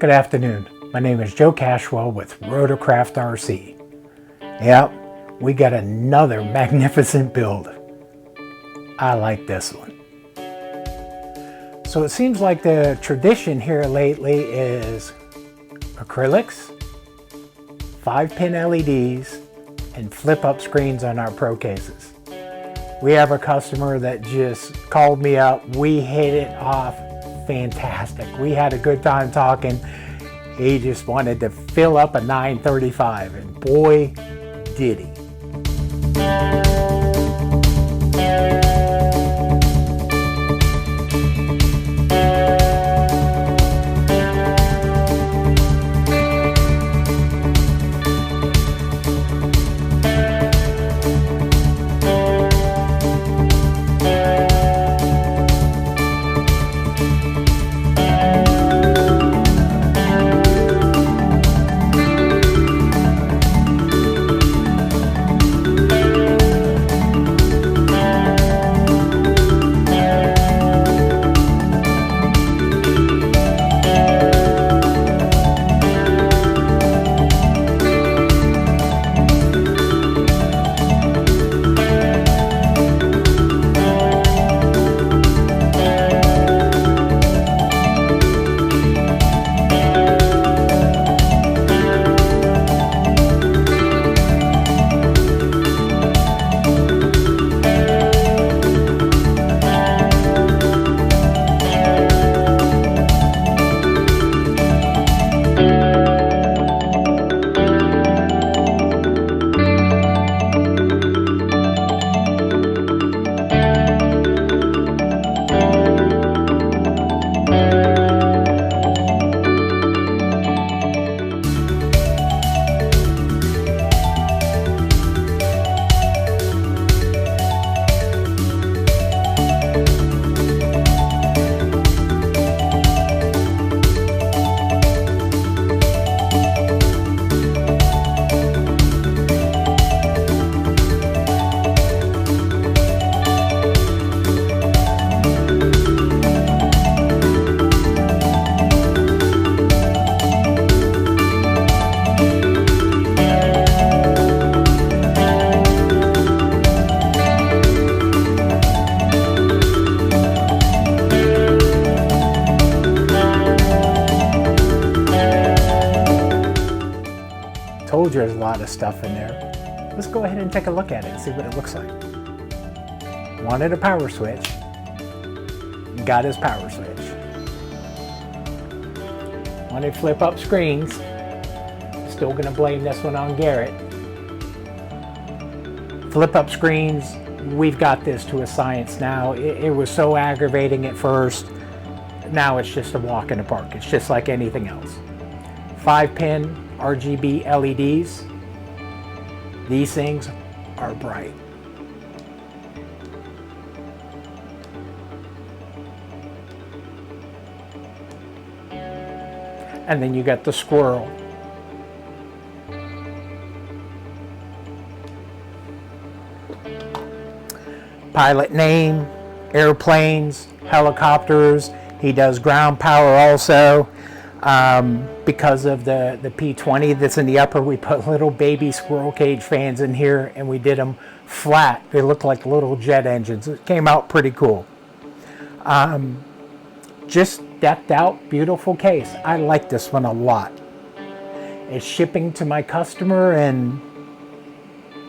Good afternoon. My name is Joe Cashwell with Rotorcraft RC. Yep, we got another magnificent build. I like this one. So it seems like the tradition here lately is acrylics, 5-pin LEDs, and flip-up screens on our Pro cases. We have a customer that just called me up. We hit it off fantastic. We had a good time talking. He just wanted to fill up a 935, and boy, did he. Told you there's a lot of stuff in there. Let's go ahead and take a look at it and see what it looks like. Wanted a power switch. Got his power switch. Wanted flip up screens. Still gonna blame this one on Garrett. Flip up screens, we've got this to a science now. It was so aggravating at first. Now it's just a walk in the park. It's just like anything else. 5-pin RGB LEDs. These things are bright. And then you got the squirrel. Pilot name, airplanes, helicopters. He does ground power also. Because of the P20 that's in the upper, we put little baby squirrel cage fans in here, and we did them flat. They look like little jet engines. It came out pretty cool. Just decked out, beautiful case. I like this one a lot. It's shipping to my customer in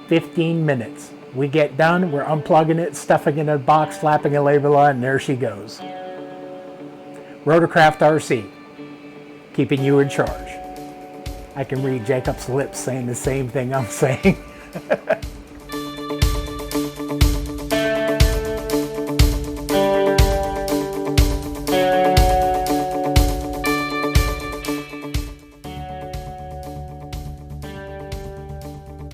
15 minutes. We get done, we're unplugging it, stuffing it in a box, slapping a label on, and there she goes. Rotorcraft RC. Keeping you in charge. I can read Jacob's lips saying the same thing I'm saying.